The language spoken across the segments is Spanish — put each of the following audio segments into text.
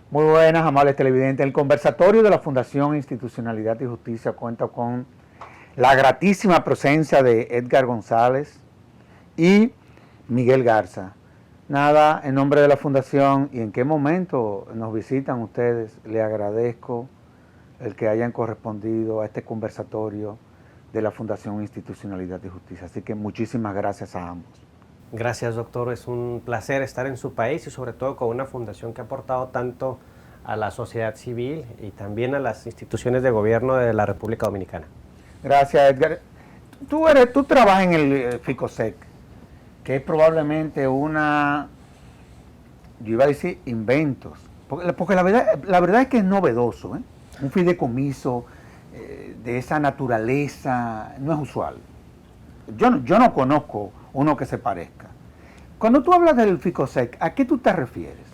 Muy buenas, amables televidentes. El conversatorio de la Fundación Institucionalidad y Justicia cuenta con la gratísima presencia de Edgar González y Miguel Garza. Nada, en nombre de la Fundación y en qué momento nos visitan ustedes, le agradezco el que hayan correspondido a este conversatorio de la Fundación Institucionalidad y Justicia. Así que muchísimas gracias a ambos. Gracias, doctor. Es un placer estar en su país y sobre todo con una fundación que ha aportado tanto a la sociedad civil y también a las instituciones de gobierno de la República Dominicana. Gracias, Edgar. Tú trabajas en el FICOSEC, que es probablemente una, yo iba a decir inventos, porque la verdad es que es novedoso, ¿eh? Un fideicomiso de esa naturaleza no es usual. Yo no conozco uno que se parezca. Cuando tú hablas del FICOSEC, ¿a qué tú te refieres?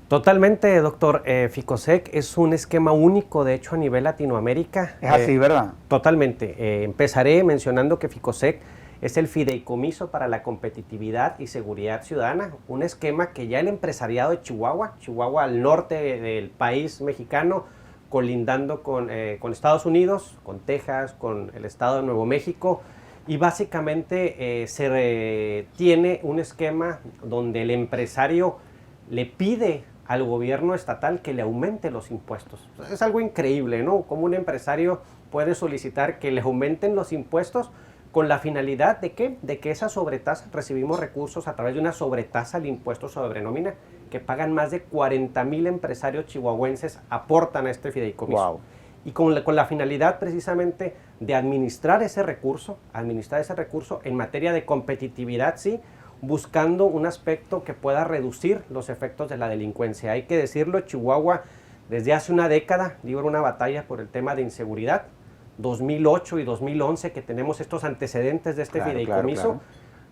Totalmente, doctor. FICOSEC es un esquema único, de hecho, a nivel Latinoamérica. Es así, ¿verdad? Totalmente. Empezaré mencionando que FICOSEC es el Fideicomiso para la Competitividad y Seguridad Ciudadana, un esquema que ya el empresariado de Chihuahua al norte del país mexicano, colindando con Estados Unidos, con Texas, con el estado de Nuevo México, y básicamente tiene un esquema donde el empresario le pide al gobierno estatal que le aumente los impuestos. Es algo increíble, ¿no? Cómo un empresario puede solicitar que le aumenten los impuestos con la finalidad de ¿qué? De que esa sobretasa, recibimos recursos a través de una sobretasa al impuesto sobre nómina que pagan más de 40,000 empresarios chihuahuenses, aportan a este fideicomiso. Wow. Y con la finalidad precisamente de administrar ese recurso en materia de competitividad, sí, buscando un aspecto que pueda reducir los efectos de la delincuencia. Hay que decirlo, Chihuahua desde hace una década libra una batalla por el tema de inseguridad. 2008 y 2011 que tenemos estos antecedentes de este fideicomiso. Claro.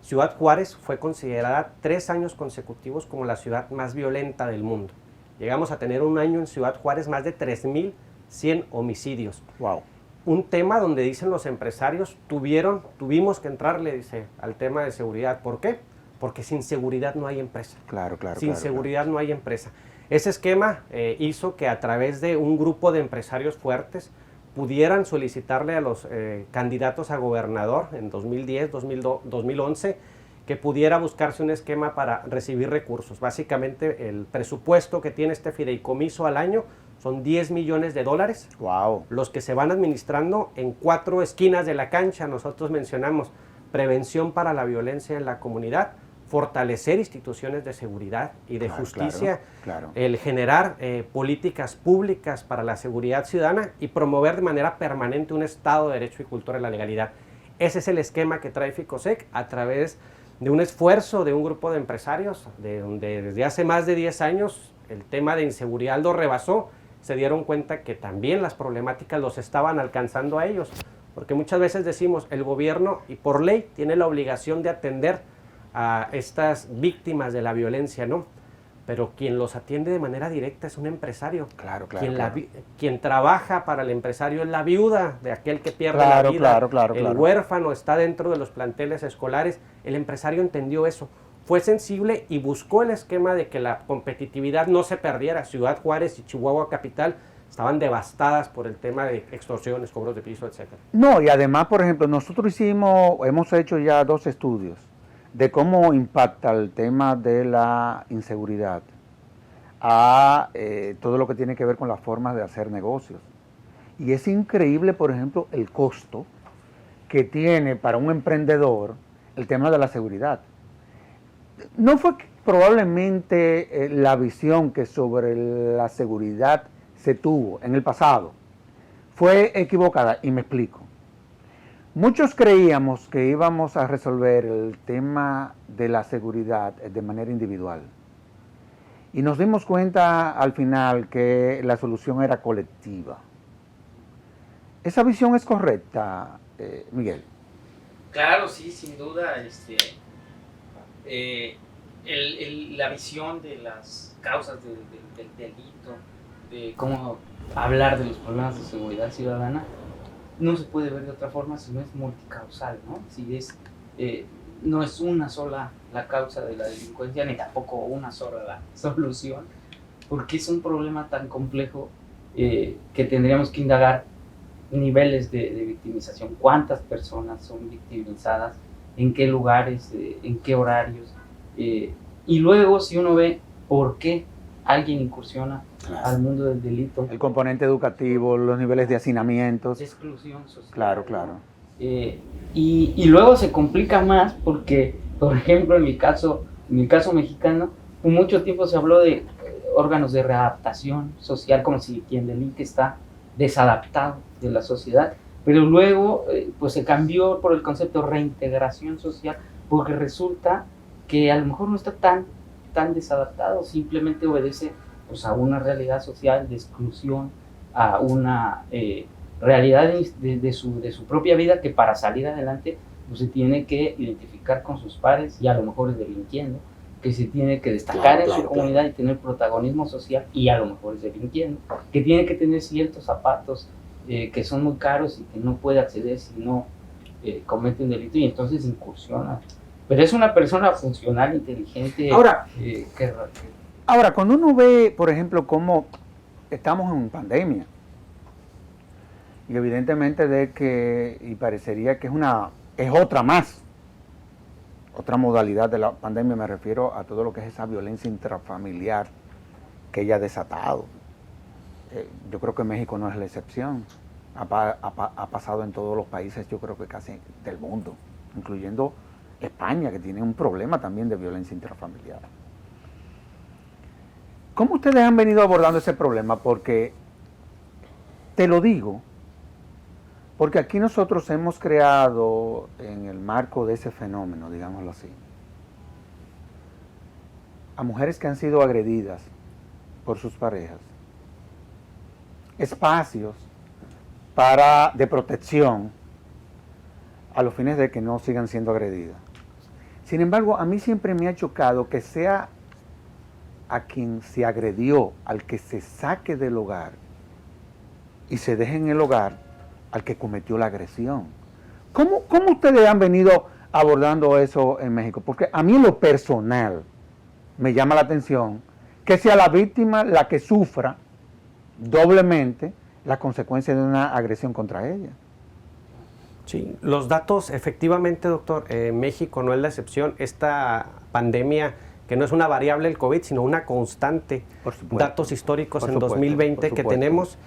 Ciudad Juárez fue considerada 3 años consecutivos como la ciudad más violenta del mundo. Llegamos a tener un año en Ciudad Juárez más de 3,100 homicidios. Wow. Un tema donde dicen los empresarios, tuvimos que entrarle, dice, al tema de seguridad. ¿Por qué? Porque sin seguridad no hay empresa. Claro. Sin seguridad no hay empresa. Ese esquema hizo que a través de un grupo de empresarios fuertes pudieran solicitarle a los candidatos a gobernador en 2010, 2011, que pudiera buscarse un esquema para recibir recursos. Básicamente el presupuesto que tiene este fideicomiso al año son $10 millones. Wow. Los que se van administrando en 4 esquinas de la cancha. Nosotros mencionamos prevención para la violencia en la comunidad, fortalecer instituciones de seguridad y de justicia, claro. El generar políticas públicas para la seguridad ciudadana y promover de manera permanente un Estado de Derecho y cultura de la legalidad. Ese es el esquema que trae FICOSEC a través de un esfuerzo de un grupo de empresarios, de donde desde hace más de 10 años el tema de inseguridad lo rebasó. Se dieron cuenta que también las problemáticas los estaban alcanzando a ellos, porque muchas veces decimos, el gobierno y por ley tiene la obligación de atender a estas víctimas de la violencia, ¿no? Pero quien los atiende de manera directa es un empresario. Claro. Quien trabaja para el empresario es la viuda de aquel que pierde la vida. El huérfano está dentro de los planteles escolares. El empresario entendió eso. Fue sensible y buscó el esquema de que la competitividad no se perdiera. Ciudad Juárez y Chihuahua Capital estaban devastadas por el tema de extorsiones, cobros de piso, etc. No, y además, por ejemplo, nosotros hemos hecho ya 2 estudios de cómo impacta el tema de la inseguridad a todo lo que tiene que ver con las formas de hacer negocios. Y es increíble, por ejemplo, el costo que tiene para un emprendedor el tema de la seguridad. No fue probablemente la visión que sobre la seguridad se tuvo en el pasado fue equivocada, y me explico. Muchos creíamos que íbamos a resolver el tema de la seguridad de manera individual. Y nos dimos cuenta al final que la solución era colectiva. ¿Esa visión es correcta, Miguel? Claro, sí, sin duda. La visión de las causas del delito, de cómo hablar de los problemas de seguridad ciudadana, no se puede ver de otra forma si no es multicausal, ¿no? Si es no es una sola la causa de la delincuencia, ni tampoco una sola la solución, porque es un problema tan complejo que tendríamos que indagar niveles de victimización, cuántas personas son victimizadas, en qué lugares, en qué horarios, y luego si uno ve por qué alguien incursiona al mundo del delito. El componente educativo, los niveles de hacinamientos. De exclusión social. Claro, claro. Y luego se complica más porque, por ejemplo, en mi caso mexicano, por mucho tiempo se habló de órganos de readaptación social, como si quien delinque está desadaptado de la sociedad, pero luego pues se cambió por el concepto reintegración social, porque resulta que a lo mejor no está tan desadaptado, simplemente obedece pues a una realidad social de exclusión, a una realidad de su propia vida, que para salir adelante pues se tiene que identificar con sus pares y a lo mejor es delinquiendo, que se tiene que destacar en su comunidad y tener protagonismo social y a lo mejor es delinquiendo, que tiene que tener ciertos zapatos que son muy caros y que no puede acceder si no comete un delito, y entonces incursiona. Pero es una persona funcional, inteligente. Ahora, cuando uno ve, por ejemplo, cómo estamos en pandemia, y evidentemente y parecería que es otra más, otra modalidad de la pandemia, me refiero a todo lo que es esa violencia intrafamiliar que ella ha desatado. Yo creo que México no es la excepción. Ha pasado en todos los países, yo creo que casi del mundo, incluyendo España, que tiene un problema también de violencia intrafamiliar. ¿Cómo ustedes han venido abordando ese problema? Porque, te lo digo, porque aquí nosotros hemos creado, en el marco de ese fenómeno, digámoslo así, a mujeres que han sido agredidas por sus parejas, espacios de protección a los fines de que no sigan siendo agredidas. Sin embargo, a mí siempre me ha chocado que sea a quien se agredió, al que se saque del hogar y se deje en el hogar, al que cometió la agresión. ¿Cómo ustedes han venido abordando eso en México? Porque a mí en lo personal me llama la atención que sea la víctima la que sufra doblemente las consecuencias de una agresión contra ella. Sí, los datos, efectivamente, doctor, México no es la excepción. Esta pandemia, que no es una variable el COVID, sino una constante, datos históricos en 2020 que tenemos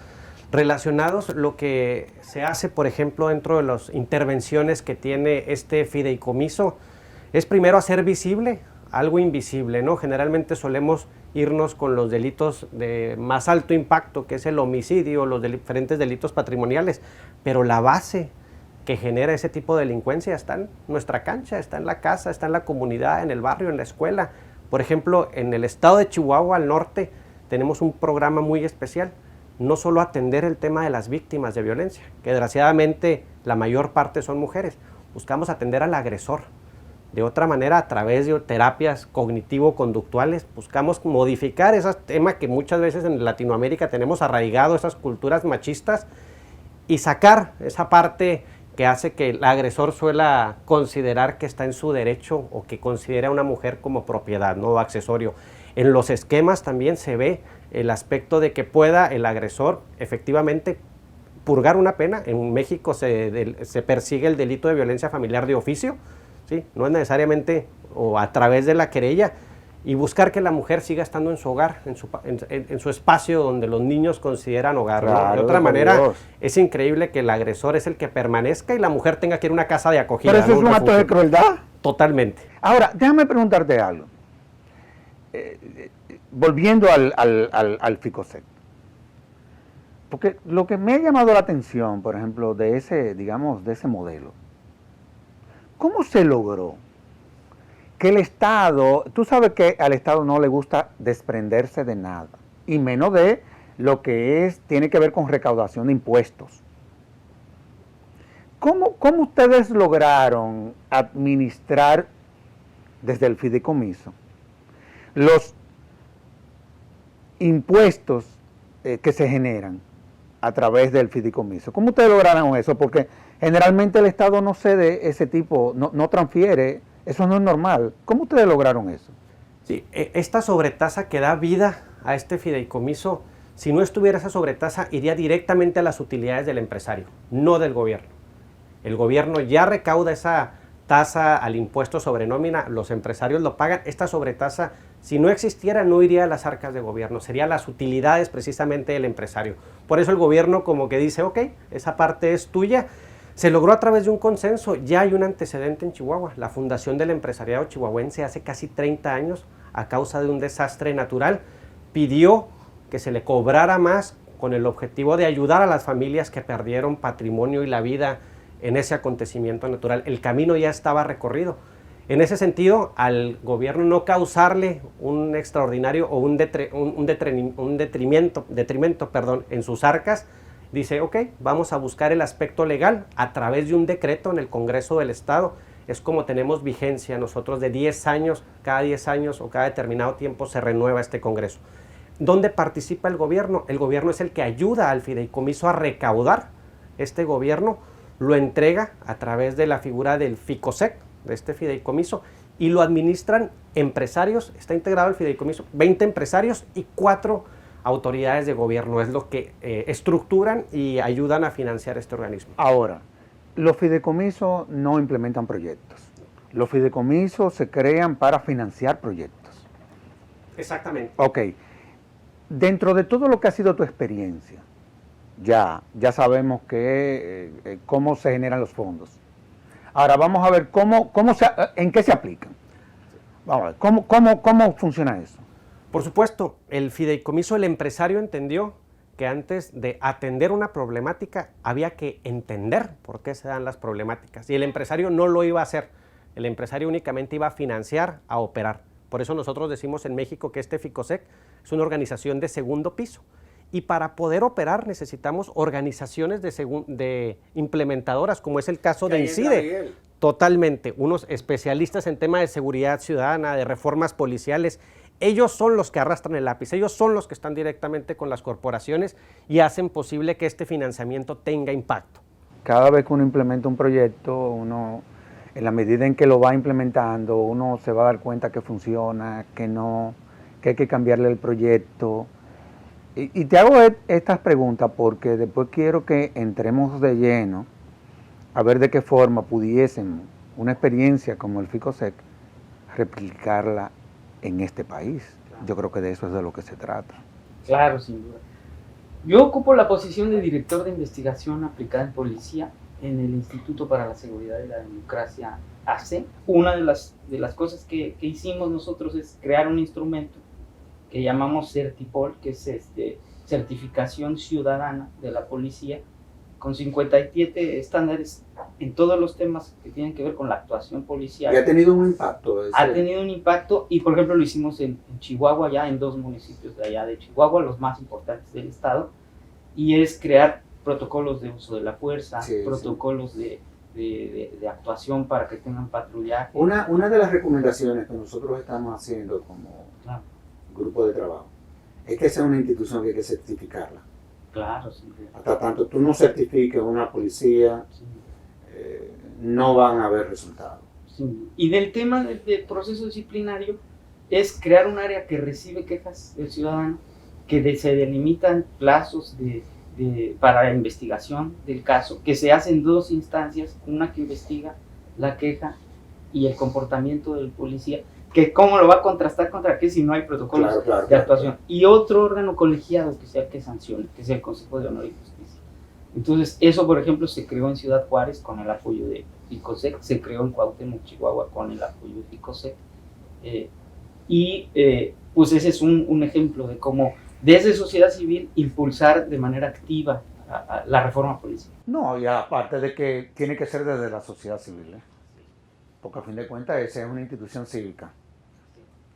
relacionados, lo que se hace, por ejemplo, dentro de las intervenciones que tiene este fideicomiso, es primero hacer visible algo invisible, ¿no? Generalmente solemos irnos con los delitos de más alto impacto, que es el homicidio, los diferentes delitos patrimoniales, pero la base que genera ese tipo de delincuencia está en nuestra cancha, está en la casa, está en la comunidad, en el barrio, en la escuela. Por ejemplo, en el estado de Chihuahua, al norte, tenemos un programa muy especial, no solo atender el tema de las víctimas de violencia, que desgraciadamente la mayor parte son mujeres, buscamos atender al agresor. De otra manera, a través de terapias cognitivo-conductuales, buscamos modificar ese tema que muchas veces en Latinoamérica tenemos arraigado, esas culturas machistas, y sacar esa parte que hace que el agresor suela considerar que está en su derecho o que considera a una mujer como propiedad, no accesorio. En los esquemas también se ve el aspecto de que pueda el agresor efectivamente purgar una pena. En México se persigue el delito de violencia familiar de oficio, ¿sí? No es necesariamente o a través de la querella, y buscar que la mujer siga estando en su hogar, en su espacio donde los niños consideran hogar. Claro, ¿no? De otra manera, Dios, es increíble que el agresor es el que permanezca y la mujer tenga que ir a una casa de acogida. Pero eso, ¿no?, es un acto de crueldad. Totalmente. Ahora, déjame preguntarte algo. Volviendo al FICOSEC. Porque lo que me ha llamado la atención, por ejemplo, de ese modelo, ¿cómo se logró que el Estado, tú sabes que al Estado no le gusta desprenderse de nada, y menos de lo que tiene que ver con recaudación de impuestos? ¿Cómo ustedes lograron administrar desde el fideicomiso los impuestos que se generan a través del fideicomiso? ¿Cómo ustedes lograron eso? Porque generalmente el Estado no cede ese tipo, no transfiere Eso no es normal. ¿Cómo ustedes lograron eso? Sí, esta sobretasa que da vida a este fideicomiso, si no estuviera esa sobretasa, iría directamente a las utilidades del empresario, no del gobierno. El gobierno ya recauda esa tasa al impuesto sobre nómina, los empresarios lo pagan. Esta sobretasa, si no existiera, no iría a las arcas de gobierno, sería las utilidades precisamente del empresario. Por eso el gobierno como que dice, ok, esa parte es tuya. Se logró a través de un consenso. Ya hay un antecedente en Chihuahua. La Fundación del Empresariado Chihuahuense hace casi 30 años, a causa de un desastre natural, pidió que se le cobrara más con el objetivo de ayudar a las familias que perdieron patrimonio y la vida en ese acontecimiento natural. El camino ya estaba recorrido. En ese sentido, al gobierno no causarle un extraordinario o un detrimento en sus arcas, dice, ok, vamos a buscar el aspecto legal a través de un decreto en el Congreso del Estado. Es como tenemos vigencia nosotros de 10 años, cada 10 años o cada determinado tiempo se renueva este Congreso. ¿Dónde participa el gobierno? El gobierno es el que ayuda al fideicomiso a recaudar. Este gobierno lo entrega a través de la figura del FICOSEC, de este fideicomiso, y lo administran empresarios. Está integrado el fideicomiso, 20 empresarios y 4 autoridades de gobierno. Es lo que estructuran y ayudan a financiar este organismo. Ahora, los fideicomisos no implementan proyectos. Los fideicomisos se crean para financiar proyectos. Exactamente. Ok. Dentro de todo lo que ha sido tu experiencia, ya sabemos cómo se generan los fondos. Ahora vamos a ver en qué se aplican. Vamos a ver, ¿cómo funciona eso? Por supuesto, el fideicomiso, el empresario entendió que antes de atender una problemática había que entender por qué se dan las problemáticas. Y el empresario no lo iba a hacer. El empresario únicamente iba a financiar, a operar. Por eso nosotros decimos en México que este FICOSEC es una organización de segundo piso. Y para poder operar necesitamos organizaciones de implementadoras, como es el caso de INCIDE. Totalmente, unos especialistas en tema de seguridad ciudadana, de reformas policiales. Ellos son los que arrastran el lápiz, ellos son los que están directamente con las corporaciones y hacen posible que este financiamiento tenga impacto. Cada vez que uno implementa un proyecto, uno, en la medida en que lo va implementando, uno se va a dar cuenta que funciona, que no, que hay que cambiarle el proyecto. Y te hago estas preguntas porque después quiero que entremos de lleno a ver de qué forma pudiésemos una experiencia como el FICOSEC replicarla en este país. Claro. Yo creo que de eso es de lo que se trata. Claro, sin duda. Yo ocupo la posición de director de investigación aplicada en policía en el Instituto para la Seguridad y la Democracia AC. Una de las cosas que hicimos nosotros es crear un instrumento que llamamos Certipol, que es certificación ciudadana de la policía, con 57 estándares en todos los temas que tienen que ver con la actuación policial. ¿Y ha tenido un impacto? Ha tenido un impacto y, por ejemplo, lo hicimos en Chihuahua, ya en 2 municipios de allá de Chihuahua, los más importantes del estado, y es crear protocolos de uso de la fuerza, protocolos de actuación para que tengan patrullaje. Una de las recomendaciones que nosotros estamos haciendo como grupo de trabajo es que sea una institución que hay que certificarla. Claro, sí. Hasta tanto tú no certifiques una policía, no van a haber resultados. Sí. Y del tema del proceso disciplinario es crear un área que recibe quejas del ciudadano, que se delimitan plazos para la investigación del caso, que se hacen 2 instancias, una que investiga la queja y el comportamiento del policía, que cómo lo va a contrastar contra qué si no hay protocolos de actuación. Y otro órgano colegiado que sea el que sancione, que sea el Consejo de Honor y Justicia. Entonces, eso, por ejemplo, se creó en Ciudad Juárez con el apoyo de FICOSEC, se creó en Cuauhtémoc, Chihuahua, con el apoyo de FICOSEC. Pues ese es un ejemplo de cómo desde sociedad civil impulsar de manera activa a la reforma policial. No, y aparte de que tiene que ser desde la sociedad civil, porque a fin de cuentas esa es una institución cívica,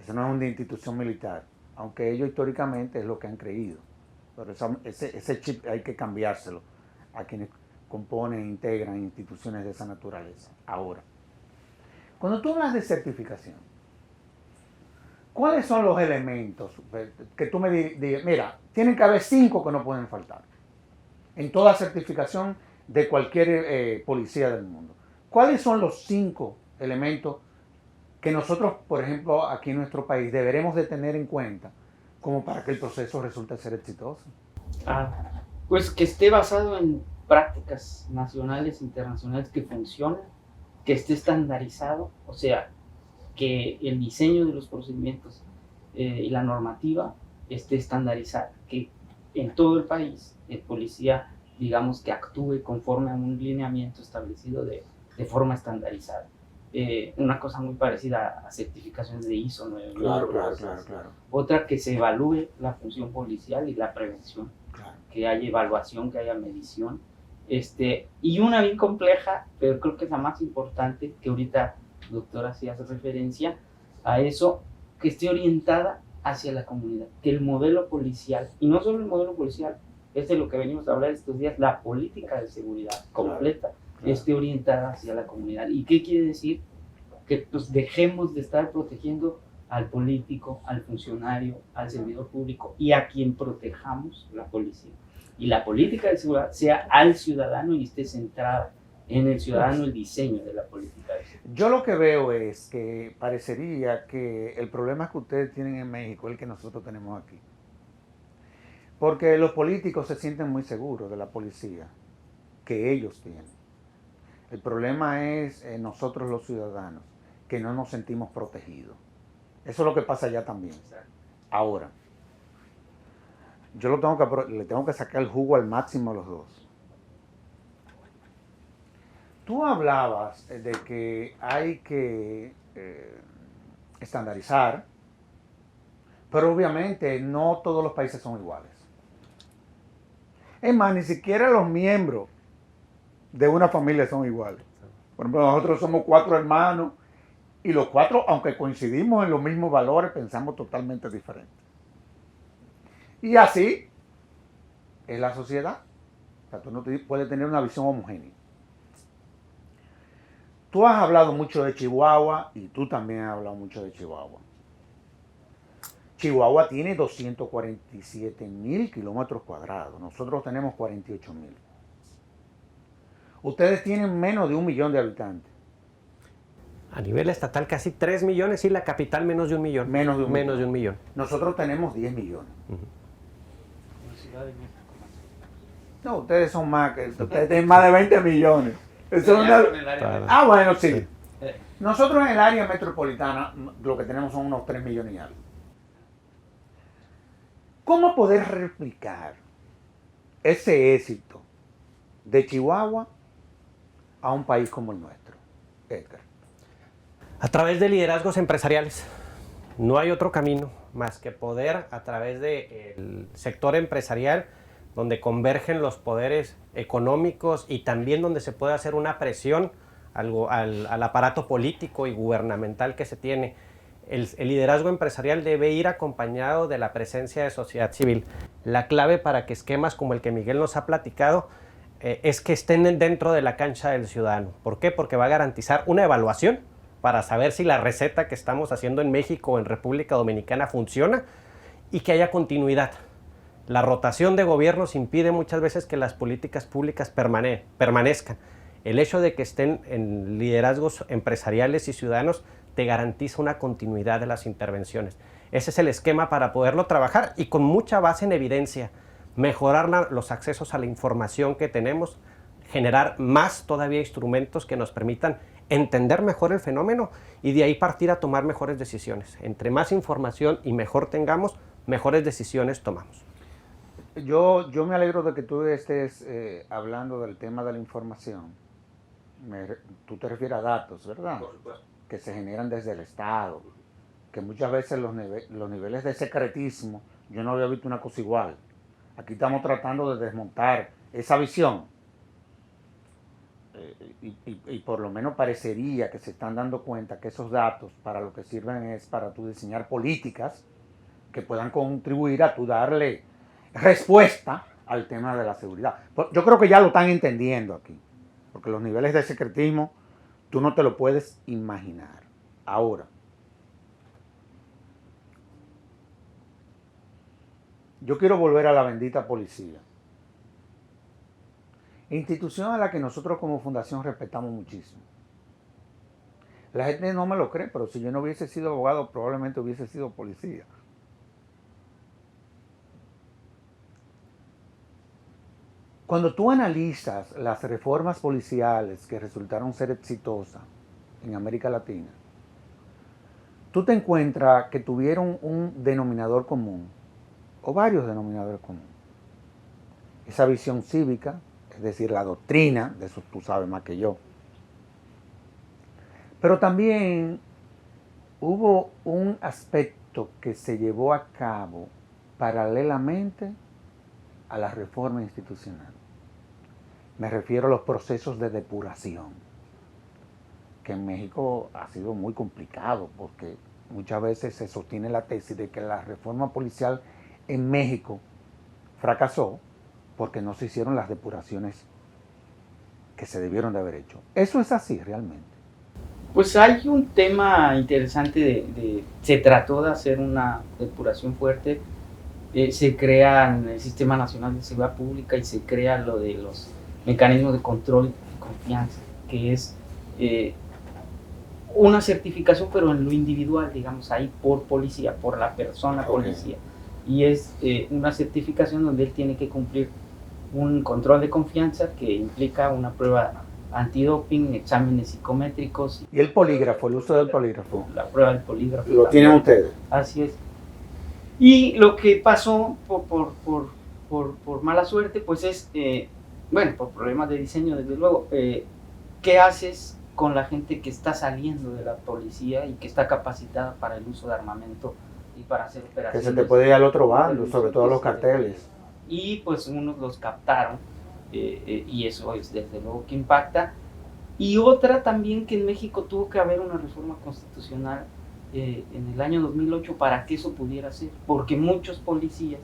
esa no es una institución militar, aunque ellos históricamente es lo que han creído, pero ese chip hay que cambiárselo a quienes componen e integran instituciones de esa naturaleza. Ahora, cuando tú hablas de certificación, ¿cuáles son los elementos que tú me digas? Mira, tienen que haber 5 que no pueden faltar en toda certificación de cualquier policía del mundo. ¿Cuáles son los 5 elementos que nosotros, por ejemplo, aquí en nuestro país, deberemos de tener en cuenta como para que el proceso resulte ser exitoso? Pues que esté basado en prácticas nacionales, internacionales que funcionen, que esté estandarizado, o sea, que el diseño de los procedimientos y la normativa esté estandarizada, que en todo el país el policía, digamos, que actúe conforme a un lineamiento establecido de forma estandarizada. Una cosa muy parecida a certificaciones de ISO 9000. Claro. Otra, que se evalúe la función policial y la prevención, Claro. que haya evaluación, que haya medición. Y una bien compleja, pero creo que es la más importante, que ahorita, doctora, sí hace referencia a eso, que esté orientada hacia la comunidad, que el modelo policial, y no solo el modelo policial, es de lo que venimos a hablar estos días, la política de seguridad completa, esté orientada hacia la comunidad. ¿Y qué quiere decir? Que pues dejemos de estar protegiendo al político, al funcionario, al servidor público y a quien protejamos, la policía. Y la política de seguridad sea al ciudadano y esté centrada en el ciudadano, el diseño de la política de seguridad. Yo lo que veo es que parecería que el problema que ustedes tienen en México es el que nosotros tenemos aquí. Porque los políticos se sienten muy seguros de la policía que ellos tienen. El problema es nosotros los ciudadanos, que no nos sentimos protegidos. Eso es lo que pasa allá también. Ahora, yo le tengo que sacar el jugo al máximo a los dos. Tú hablabas de que hay que estandarizar, pero obviamente no todos los países son iguales. Es más, ni siquiera los miembros de una familia son iguales. Por ejemplo, nosotros somos 4 hermanos y los 4, aunque coincidimos en los mismos valores, pensamos totalmente diferentes. Y así es la sociedad. O sea, tú no puedes tener una visión homogénea. Tú has hablado mucho de Chihuahua y tú también has hablado mucho de Chihuahua. Chihuahua tiene 247,000 kilómetros cuadrados. Nosotros tenemos 48,000. Ustedes tienen menos de 1 millón de habitantes. A nivel estatal casi 3 millones y la capital menos de 1 millón. Menos de un millón. millón. Nosotros tenemos 10 millones. La Ciudad de México más. No, ustedes son más que ustedes tienen más de 20 millones. Eso es una... bueno, sí. Nosotros en el área metropolitana lo que tenemos son unos 3 millones y algo. ¿Cómo poder replicar ese éxito de Chihuahua a un país como el nuestro, Edgar? A través de liderazgos empresariales. No hay otro camino más que poder, a través del sector empresarial, donde convergen los poderes económicos y también donde se puede hacer una presión al aparato político y gubernamental que se tiene. El liderazgo empresarial debe ir acompañado de la presencia de sociedad civil. La clave para que esquemas como el que Miguel nos ha platicado es que estén dentro de la cancha del ciudadano. ¿Por qué? Porque va a garantizar una evaluación para saber si la receta que estamos haciendo en México o en República Dominicana funciona y que haya continuidad. La rotación de gobiernos impide muchas veces que las políticas públicas permanezcan. El hecho de que estén en liderazgos empresariales y ciudadanos te garantiza una continuidad de las intervenciones. Ese es el esquema para poderlo trabajar y con mucha base en evidencia, mejorar los accesos a la información que tenemos, generar más todavía instrumentos que nos permitan entender mejor el fenómeno y de ahí partir a tomar mejores decisiones. Entre más información y mejor tengamos, mejores decisiones tomamos. Yo me alegro de que tú estés hablando del tema de la información. Tú te refieres a datos, ¿verdad? Por supuesto. Que se generan desde el Estado, que muchas veces los niveles de secretismo, yo no había visto una cosa igual. Aquí estamos tratando de desmontar esa visión y por lo menos parecería que se están dando cuenta que esos datos para lo que sirven es para tú diseñar políticas que puedan contribuir a tú darle respuesta al tema de la seguridad. Yo creo que ya lo están entendiendo aquí, porque los niveles de secretismo tú no te lo puedes imaginar. Ahora, yo quiero volver a la bendita policía. Institución a la que nosotros como fundación respetamos muchísimo. La gente no me lo cree, pero si yo no hubiese sido abogado, probablemente hubiese sido policía. Cuando tú analizas las reformas policiales que resultaron ser exitosas en América Latina, tú te encuentras que tuvieron un denominador común, o varios denominadores comunes. Esa visión cívica, es decir, la doctrina, de eso tú sabes más que yo. Pero también hubo un aspecto que se llevó a cabo paralelamente a la reforma institucional. Me refiero a los procesos de depuración, que en México ha sido muy complicado, porque muchas veces se sostiene la tesis de que la reforma policial en México fracasó porque no se hicieron las depuraciones que se debieron de haber hecho. ¿Eso es así realmente? Pues hay un tema interesante se trató de hacer una depuración fuerte, se crea el Sistema Nacional de Seguridad Pública y se crea lo de los mecanismos de control y confianza, que es una certificación pero en lo individual, digamos, ahí por policía, por la persona policía. Y es una certificación donde él tiene que cumplir un control de confianza que implica una prueba antidoping, exámenes psicométricos. ¿Y el polígrafo, el uso del polígrafo? La prueba del polígrafo. ¿Lo tienen ustedes? Así es. Y lo que pasó por mala suerte, pues es, bueno, por problemas de diseño, desde luego, ¿qué haces con la gente que está saliendo de la policía y que está capacitada para el uso de armamento y para hacer operaciones? Que se te puede ir al otro bando, sobre todo los carteles. Y pues unos los captaron, y eso es desde luego que impacta. Y otra también, que en México tuvo que haber una reforma constitucional en el año 2008 para que eso pudiera ser, porque muchos policías,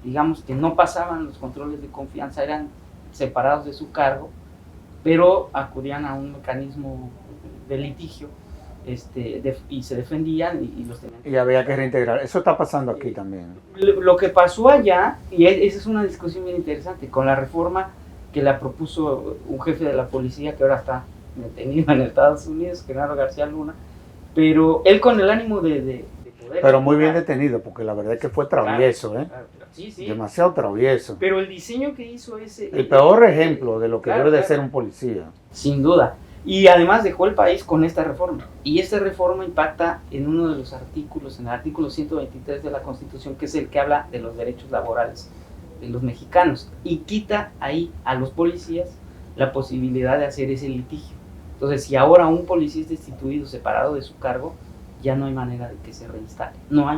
digamos, que no pasaban los controles de confianza, eran separados de su cargo, pero acudían a un mecanismo de litigio, y se defendían y los tenían. Y había que reintegrar. Eso está pasando aquí también. Lo que pasó allá, y esa es una discusión bien interesante, con la reforma que la propuso un jefe de la policía que ahora está detenido en Estados Unidos, Genaro García Luna, pero él con el ánimo de poder... Pero muy bien detenido, porque la verdad es que fue travieso, claro, sí, sí. Demasiado travieso. Pero el diseño que hizo ese... El peor ejemplo de lo que debe de ser un policía. Sin duda. Y además dejó el país con esta reforma. Y esta reforma impacta en uno de los artículos, en el artículo 123 de la Constitución, que es el que habla de los derechos laborales de los mexicanos. Y quita ahí a los policías la posibilidad de hacer ese litigio. Entonces, si ahora un policía es destituido, separado de su cargo, ya no hay manera de que se reinstale. No hay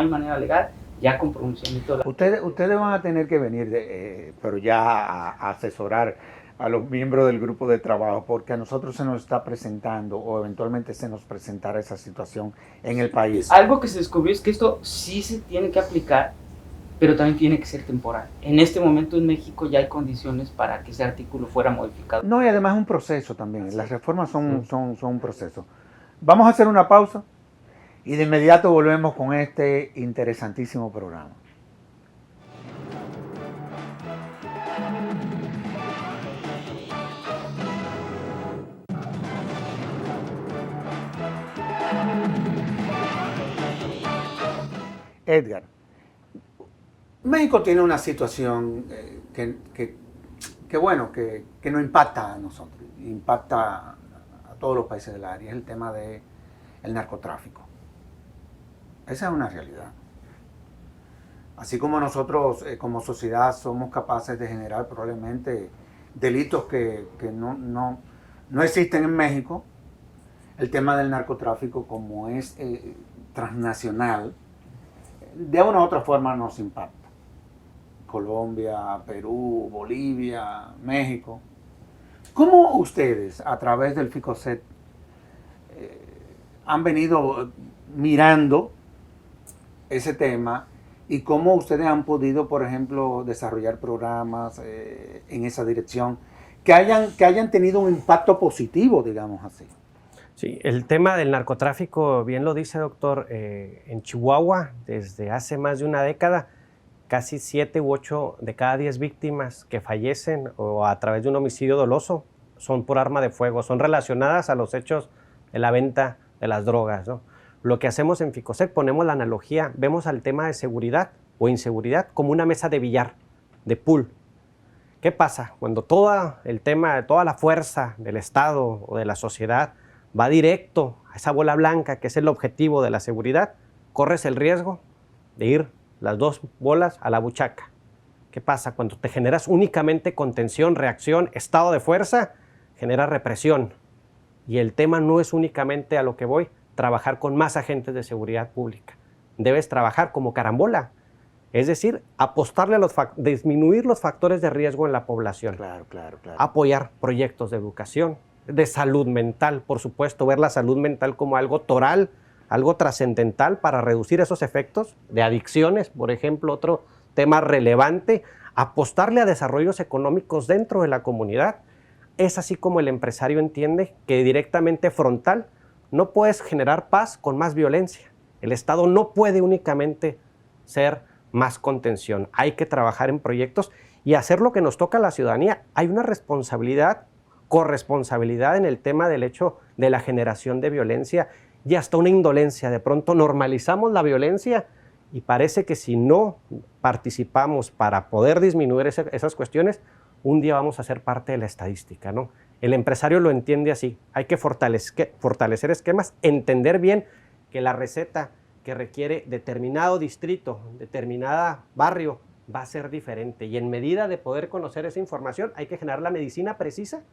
manera legal, ya con pronunciamiento de la... Ustedes van a tener que venir, pero ya a asesorar a los miembros del grupo de trabajo, porque a nosotros se nos está presentando, o eventualmente se nos presentará esa situación en el país. Algo que se descubrió es que esto sí se tiene que aplicar, pero también tiene que ser temporal. En este momento en México ya hay condiciones para que ese artículo fuera modificado. No, y además es un proceso también. Las reformas son un proceso. Vamos a hacer una pausa y de inmediato volvemos con este interesantísimo programa. Edgar, México tiene una situación que nos impacta a nosotros, impacta a todos los países del área, es el tema del narcotráfico. Esa es una realidad. Así como nosotros como sociedad somos capaces de generar probablemente delitos que no existen en México, el tema del narcotráfico, como es transnacional, de una u otra forma nos impacta. Colombia, Perú, Bolivia, México. ¿Cómo ustedes, a través del FICOSET, han venido mirando ese tema y cómo ustedes han podido, por ejemplo, desarrollar programas en esa dirección que hayan tenido un impacto positivo, digamos así? Sí, el tema del narcotráfico, bien lo dice, doctor, en Chihuahua, desde hace más de una década, casi 7 u 8 de cada 10 víctimas que fallecen o a través de un homicidio doloso son por arma de fuego, son relacionadas a los hechos de la venta de las drogas, ¿no? Lo que hacemos en Ficosec, ponemos la analogía, vemos al tema de seguridad o inseguridad como una mesa de billar, de pool. ¿Qué pasa? Cuando todo el tema, toda la fuerza del Estado o de la sociedad va directo a esa bola blanca que es el objetivo de la seguridad, corres el riesgo de ir las dos bolas a la buchaca. ¿Qué pasa? Cuando te generas únicamente contención, reacción, estado de fuerza, genera represión. Y el tema no es únicamente a lo que voy, trabajar con más agentes de seguridad pública. Debes trabajar como carambola. Es decir, apostarle a disminuir los factores de riesgo en la población. Claro. Apoyar proyectos de educación, de salud mental, por supuesto, ver la salud mental como algo toral, algo trascendental para reducir esos efectos de adicciones, por ejemplo, otro tema relevante, apostarle a desarrollos económicos dentro de la comunidad. Es así como el empresario entiende que directamente frontal no puedes generar paz con más violencia. El Estado no puede únicamente ser más contención. Hay que trabajar en proyectos y hacer lo que nos toca a la ciudadanía. Hay una responsabilidad, corresponsabilidad en el tema del hecho de la generación de violencia y hasta una indolencia. De pronto normalizamos la violencia y parece que si no participamos para poder disminuir esas cuestiones, un día vamos a ser parte de la estadística, ¿no? El empresario lo entiende así. Hay que fortalecer esquemas, entender bien que la receta que requiere determinado distrito, determinada barrio, va a ser diferente. Y en medida de poder conocer esa información, hay que generar la medicina precisa,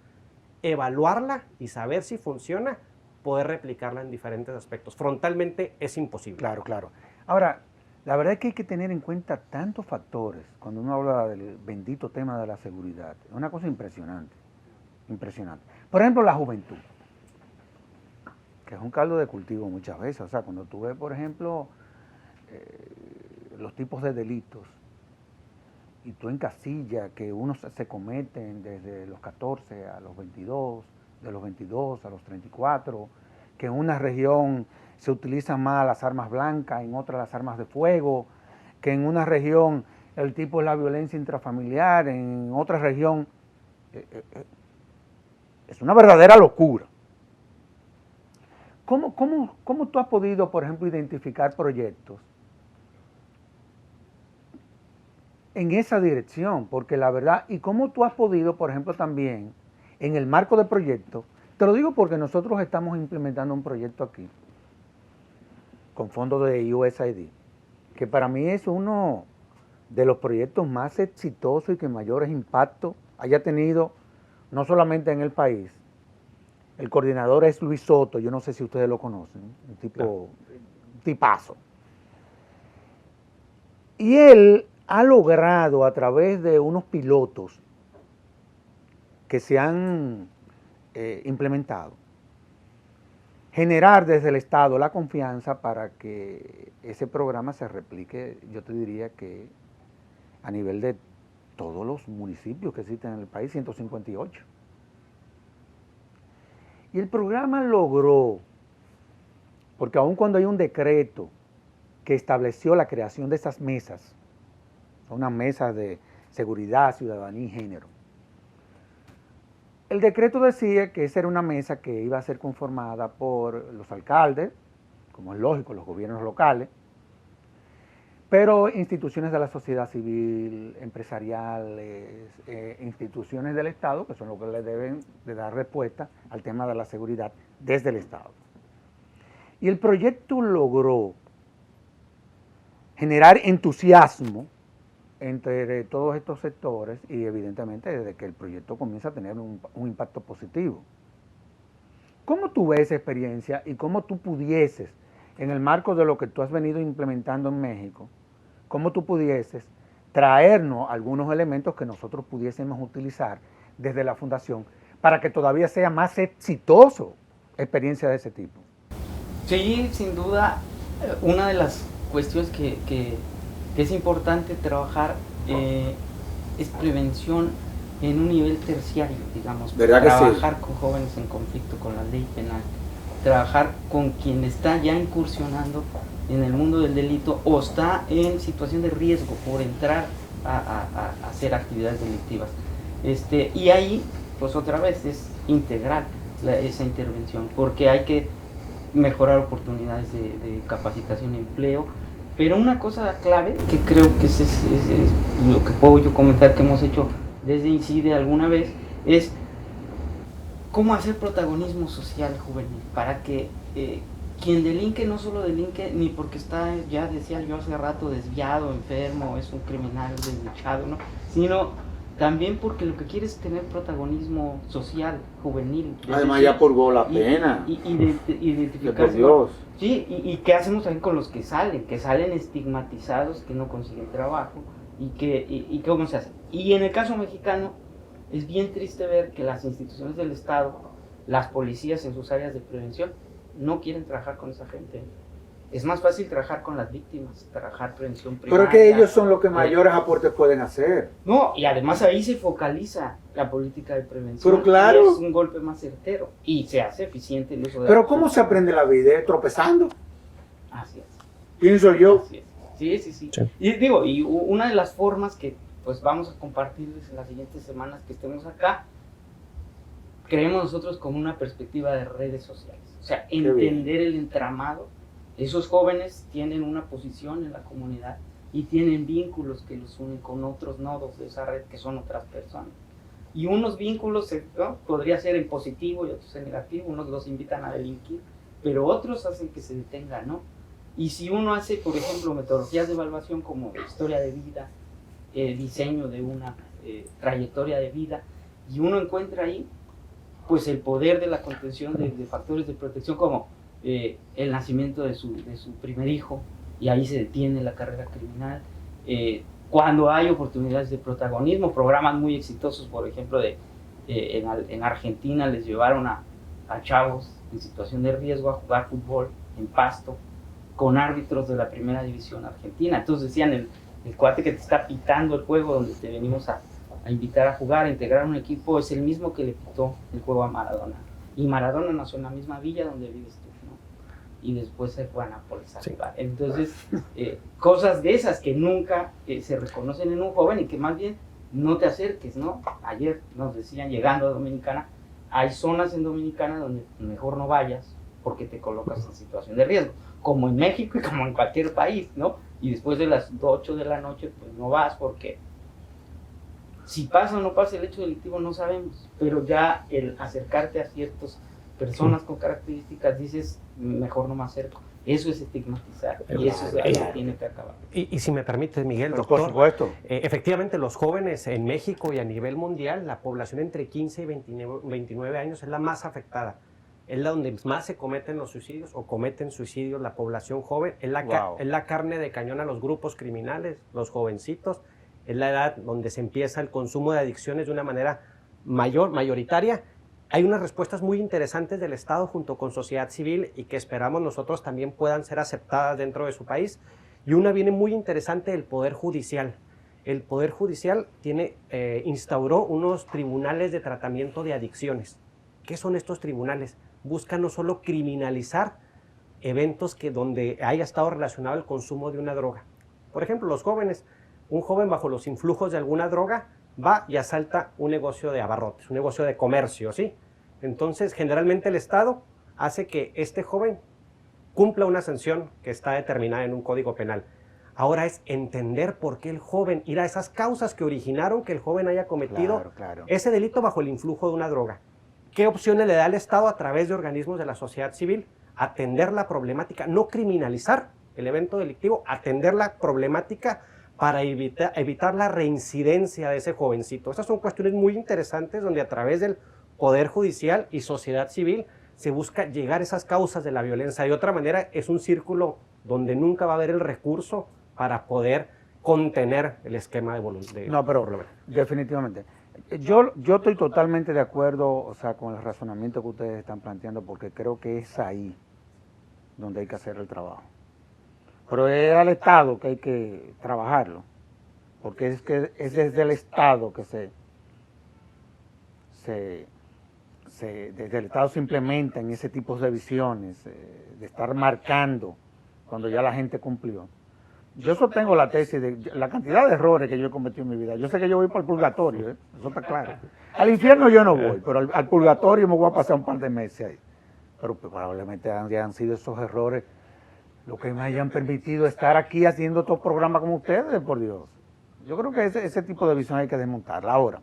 evaluarla y saber si funciona, poder replicarla en diferentes aspectos. Frontalmente es imposible. Claro. Ahora, la verdad es que hay que tener en cuenta tantos factores cuando uno habla del bendito tema de la seguridad. Es una cosa impresionante. Por ejemplo, la juventud, que es un caldo de cultivo muchas veces. O sea, cuando tú ves, por ejemplo, los tipos de delitos, y tú encasillas que unos se cometen desde los 14 a los 22, de los 22 a los 34, que en una región se utilizan más las armas blancas, en otra las armas de fuego, que en una región el tipo es la violencia intrafamiliar, en otra región es una verdadera locura. ¿Cómo tú has podido, por ejemplo, identificar proyectos en esa dirección? Porque la verdad, y cómo tú has podido, por ejemplo, también, en el marco de proyectos, te lo digo porque nosotros estamos implementando un proyecto aquí, con fondos de USAID, que para mí es uno de los proyectos más exitosos y que mayores impactos haya tenido, no solamente en el país. El coordinador es Luis Soto, yo no sé si ustedes lo conocen, un tipo, un tipazo. Y él ha logrado a través de unos pilotos que se han implementado, generar desde el Estado la confianza para que ese programa se replique, yo te diría que a nivel de todos los municipios que existen en el país, 158. Y el programa logró, porque aun cuando hay un decreto que estableció la creación de esas mesas, unas mesas de seguridad, ciudadanía y género, el decreto decía que esa era una mesa que iba a ser conformada por los alcaldes, como es lógico, los gobiernos locales, pero instituciones de la sociedad civil, empresariales, instituciones del Estado, que son los que le deben de dar respuesta al tema de la seguridad desde el Estado. Y el proyecto logró generar entusiasmo entre todos estos sectores y evidentemente desde que el proyecto comienza a tener un impacto positivo. ¿Cómo tú ves esa experiencia y cómo tú pudieses, en el marco de lo que tú has venido implementando en México, cómo tú pudieses traernos algunos elementos que nosotros pudiésemos utilizar desde la Fundación para que todavía sea más exitoso experiencia de ese tipo? Sí, sin duda, una de las cuestiones que es importante trabajar es prevención en un nivel terciario, digamos. ¿Verdad que sí? Trabajar con jóvenes en conflicto con la ley penal, trabajar con quien está ya incursionando en el mundo del delito o está en situación de riesgo por entrar a hacer actividades delictivas. Y ahí, pues otra vez, es integral esa intervención, porque hay que mejorar oportunidades de capacitación y empleo. Pero una cosa clave, que creo que es lo que puedo yo comentar que hemos hecho desde INCIDE alguna vez, es cómo hacer protagonismo social juvenil, para que quien delinque no solo delinque ni porque está, ya decía yo hace rato, desviado, enfermo, es un criminal desdichado, ¿no? Sino también porque lo que quiere es tener protagonismo social, juvenil. Además ya purgó la pena. Identificarse. Por Dios. Sí, y qué hacemos también con los que salen estigmatizados, que no consiguen trabajo, y cómo se hace. Y en el caso mexicano, es bien triste ver que las instituciones del Estado, las policías en sus áreas de prevención, no quieren trabajar con esa gente. Es más fácil trabajar con las víctimas, trabajar prevención primaria. Pero que ellos son los que mayores aportes pueden hacer. No, y además ahí se focaliza la política de prevención. Pero claro. Y es un golpe más certero y se hace eficiente el uso de Pero ¿cómo se aprende la vida? Tropezando, Así es. pienso yo. Así es. Sí. Y digo, y una de las formas que pues vamos a compartirles en las siguientes semanas que estemos acá, creemos nosotros como una perspectiva de redes sociales. O sea, entender el entramado. Esos jóvenes tienen una posición en la comunidad y tienen vínculos que los unen con otros nodos de esa red que son otras personas. Y unos vínculos, ¿no?, podría ser en positivo y otros en negativo, unos los invitan a delinquir, pero otros hacen que se detengan, ¿no? Y si uno hace, por ejemplo, metodologías de evaluación como historia de vida, diseño de una trayectoria de vida, y uno encuentra ahí, pues el poder de la contención de factores de protección como el nacimiento de su primer hijo, y ahí se detiene la carrera criminal. Cuando hay oportunidades de protagonismo, programas muy exitosos, por ejemplo, en Argentina les llevaron a chavos en situación de riesgo a jugar fútbol en pasto con árbitros de la primera división argentina. Entonces decían, el cuate que te está pitando el juego donde te venimos a invitar a jugar, a integrar un equipo, es el mismo que le pitó el juego a Maradona. Y Maradona nació en la misma villa donde vives tú, ¿no? Y después se fue a Nápoles a jugar. Entonces, cosas de esas que nunca se reconocen en un joven y que más bien no te acerques, ¿no? Ayer nos decían, llegando a Dominicana, hay zonas en Dominicana donde mejor no vayas porque te colocas en situación de riesgo, como en México y como en cualquier país, ¿no? Y después de las 8 de la noche, pues no vas porque si pasa o no pasa el hecho delictivo no sabemos, pero ya el acercarte a ciertas personas con características, dices, mejor no me acerco. Eso es estigmatizar y eso es algo que tiene que acabar. Y si me permite, Miguel, Pero doctor, por supuesto. Efectivamente los jóvenes en México y a nivel mundial, la población entre 15 y 29 años es la más afectada. Es la donde más se cometen los suicidios o cometen suicidios la población joven. Es la carne de cañón a los grupos criminales, los jovencitos. Es la edad donde se empieza el consumo de adicciones de una manera mayoritaria. Hay unas respuestas muy interesantes del Estado junto con sociedad civil y que esperamos nosotros también puedan ser aceptadas dentro de su país. Y una viene muy interesante del Poder Judicial. El Poder Judicial instauró unos tribunales de tratamiento de adicciones. ¿Qué son estos tribunales? Buscan no solo criminalizar eventos donde haya estado relacionado el consumo de una droga. Por ejemplo, los jóvenes, un joven bajo los influjos de alguna droga va y asalta un negocio de abarrotes, un negocio de comercio, ¿sí? Entonces, generalmente el Estado hace que este joven cumpla una sanción que está determinada en un código penal. Ahora es entender por qué el joven, ir a esas causas que originaron que el joven haya cometido ese delito bajo el influjo de una droga. ¿Qué opciones le da el Estado a través de organismos de la sociedad civil? Atender la problemática, no criminalizar el evento delictivo, atender la problemática para evitar la reincidencia de ese jovencito. Estas son cuestiones muy interesantes donde a través del Poder Judicial y sociedad civil se busca llegar a esas causas de la violencia. De otra manera, es un círculo donde nunca va a haber el recurso para poder contener el esquema de voluntad. No, pero definitivamente. Yo estoy totalmente de acuerdo, o sea, con el razonamiento que ustedes están planteando, porque creo que es ahí donde hay que hacer el trabajo. Pero es al Estado que hay que trabajarlo, porque es desde el Estado que desde el Estado se implementan ese tipo de visiones, de estar marcando cuando ya la gente cumplió. Yo sostengo la tesis de la cantidad de errores que yo he cometido en mi vida. Yo sé que yo voy para el purgatorio, ¿eh? Eso está claro. Al infierno yo no voy, pero al purgatorio me voy a pasar un par de meses ahí. Pero probablemente han sido esos errores lo que me hayan permitido estar aquí haciendo estos programas como ustedes, por Dios. Yo creo que ese tipo de visión hay que desmontarla. Ahora,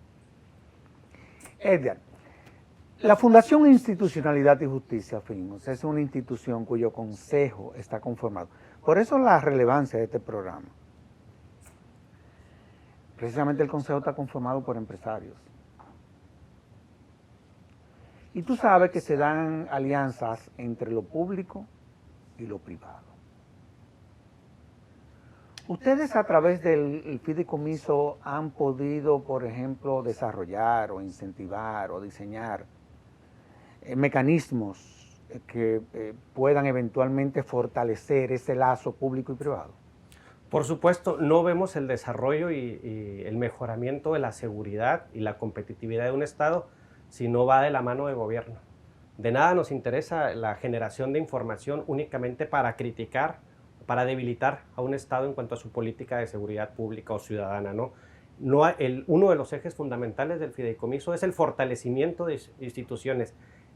Edgar, la Fundación Institucionalidad y Justicia, FINJUS, es una institución cuyo consejo está conformado. Por eso la relevancia de este programa. Precisamente el consejo está conformado por empresarios. Y tú sabes que se dan alianzas entre lo público y lo privado. Ustedes a través del fideicomiso han podido, por ejemplo, desarrollar o incentivar o diseñar mecanismos que puedan eventualmente fortalecer ese lazo público y privado. Por supuesto, no vemos el desarrollo y el mejoramiento de la seguridad y la competitividad de un Estado si no va de la mano de gobierno. De nada nos interesa la generación de información únicamente para criticar, para debilitar a un Estado en cuanto a su política de seguridad pública o ciudadana, ¿no? Uno de los ejes fundamentales del fideicomiso es el fortalecimiento de instituciones.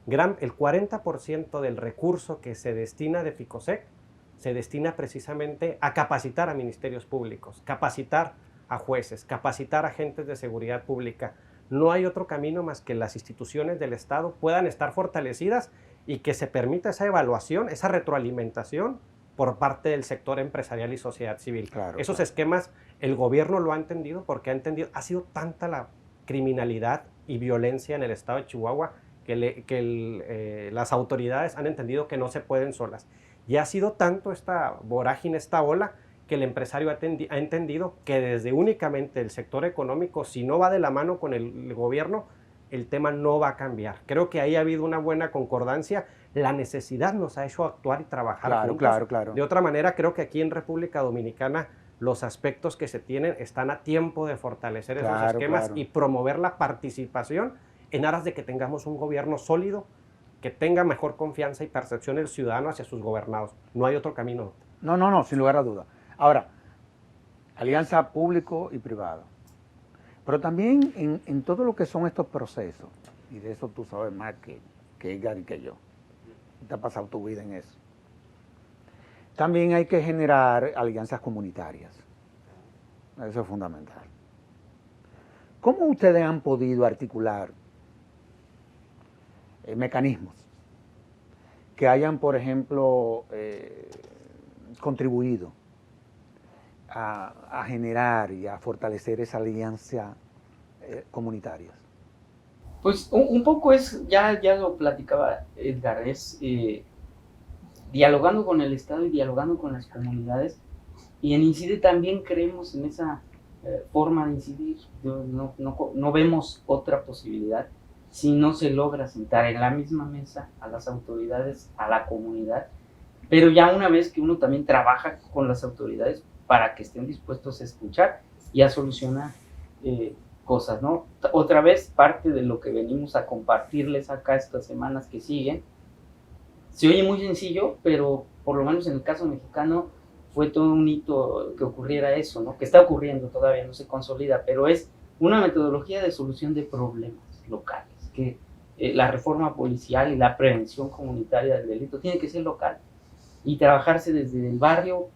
El 40% del recurso que se destina de FICOSEC se destina precisamente a capacitar a ministerios públicos, capacitar a jueces, capacitar a agentes de seguridad pública. No hay otro camino más que las instituciones del Estado puedan estar fortalecidas y que se permita esa evaluación, esa retroalimentación por parte del sector empresarial y sociedad civil. Claro, Esos claro. esquemas el gobierno lo ha entendido porque ha sido tanta la criminalidad y violencia en el estado de Chihuahua que las autoridades han entendido que no se pueden solas. Y ha sido tanto esta vorágine, esta ola, que el empresario ha entendido que desde únicamente el sector económico, si no va de la mano con el gobierno, el tema no va a cambiar. Creo que ahí ha habido una buena concordancia. La necesidad nos ha hecho actuar y trabajar juntos. Claro. De otra manera, creo que aquí en República Dominicana los aspectos que se tienen están a tiempo de fortalecer esos esquemas y promover la participación en aras de que tengamos un gobierno sólido, que tenga mejor confianza y percepción del ciudadano hacia sus gobernados. No hay otro camino. No, sin lugar a duda. Ahora, alianza público y privado. Pero también en todo lo que son estos procesos, y de eso tú sabes más que Edgar y que yo, te ha pasado tu vida en eso. También hay que generar alianzas comunitarias. Eso es fundamental. ¿Cómo ustedes han podido articular mecanismos que hayan, por ejemplo, contribuido a generar y a fortalecer esa alianza comunitaria? Pues un poco ya lo platicaba Edgar, es dialogando con el Estado y dialogando con las comunidades. Y en INCIDE también creemos en esa forma de incidir. No vemos otra posibilidad si no se logra sentar en la misma mesa a las autoridades, a la comunidad, pero ya una vez que uno también trabaja con las autoridades para que estén dispuestos a escuchar y a solucionar cosas, ¿no? Otra vez, parte de lo que venimos a compartirles acá estas semanas que siguen, se oye muy sencillo, pero por lo menos en el caso mexicano fue todo un hito que ocurriera eso, ¿no? Que está ocurriendo todavía, no se consolida, pero es una metodología de solución de problemas locales, que la reforma policial y la prevención comunitaria del delito tiene que ser local y trabajarse desde el barrio,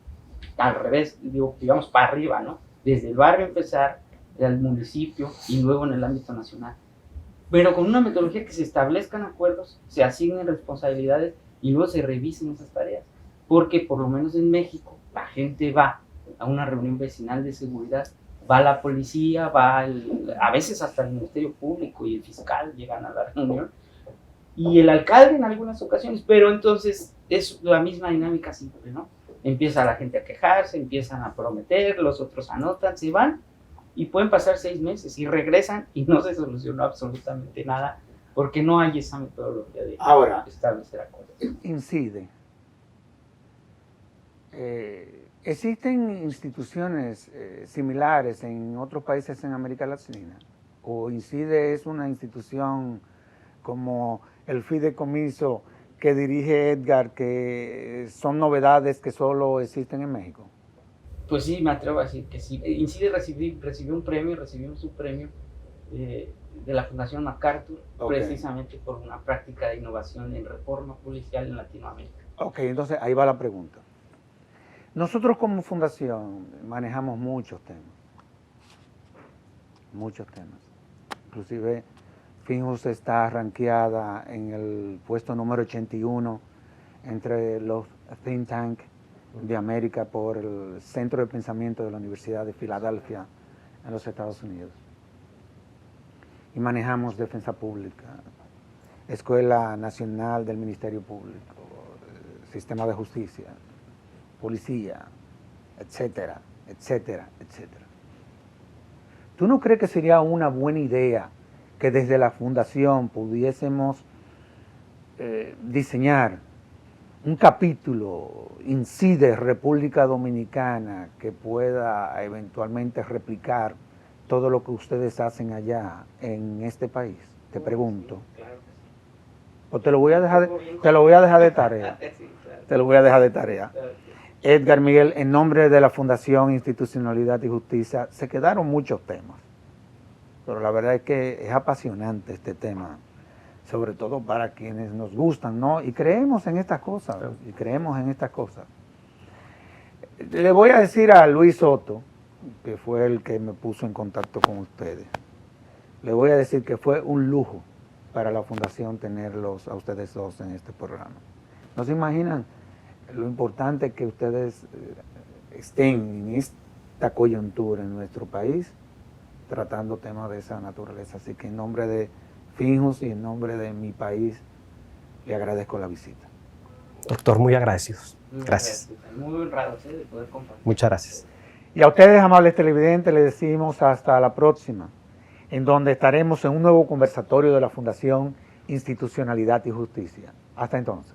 al revés, digamos para arriba, ¿no? Desde el barrio empezar, al municipio y luego en el ámbito nacional. Pero con una metodología que se establezcan acuerdos, se asignen responsabilidades y luego se revisen esas tareas. Porque por lo menos en México la gente va a una reunión vecinal de seguridad, va la policía, a veces hasta el Ministerio Público y el fiscal llegan a la reunión, y el alcalde en algunas ocasiones, pero entonces es la misma dinámica siempre, ¿no? Empieza la gente a quejarse, empiezan a prometer, los otros anotan, se van, y pueden pasar 6 meses y regresan y no se solucionó absolutamente nada, porque no hay esa metodología de establecer acuerdos. INCIDE. ¿Existen instituciones similares en otros países en América Latina? ¿O INCIDE es una institución como el fideicomiso que dirige Edgar, que son novedades que solo existen en México? Pues sí, me atrevo a decir que sí. Incide recibió un premio, recibimos un premio de la Fundación MacArthur, precisamente por una práctica de innovación en reforma policial en Latinoamérica. Ok, entonces ahí va la pregunta. Nosotros como fundación manejamos muchos temas. Inclusive Finjus está rankeada en el puesto número 81 entre los think tank de América por el Centro de Pensamiento de la Universidad de Filadelfia en los Estados Unidos. Y manejamos defensa pública, Escuela Nacional del Ministerio Público, Sistema de Justicia, Policía, etcétera, etcétera, etcétera. ¿Tú no crees que sería una buena idea que desde la Fundación pudiésemos diseñar un capítulo INCIDE República Dominicana que pueda eventualmente replicar todo lo que ustedes hacen allá en este país? Te pregunto. Sí, claro que sí. O te lo voy a dejar de tarea. Sí, claro. Te lo voy a dejar de tarea. Claro. Edgar Miguel, en nombre de la Fundación Institucionalidad y Justicia, se quedaron muchos temas, pero la verdad es que es apasionante este tema, sobre todo para quienes nos gustan, ¿no? Y creemos en estas cosas, Le voy a decir a Luis Soto, que fue el que me puso en contacto con ustedes, le voy a decir que fue un lujo para la Fundación tenerlos a ustedes dos en este programa. ¿No se imaginan lo importante que ustedes estén en esta coyuntura en nuestro país tratando temas de esa naturaleza? Así que en nombre de Finjus y en nombre de mi país le agradezco la visita. Doctor, muy agradecidos. Gracias. Muy honrados de poder compartir. Muchas gracias. Y a ustedes, amables televidentes, les decimos hasta la próxima, en donde estaremos en un nuevo conversatorio de la Fundación Institucionalidad y Justicia. Hasta entonces.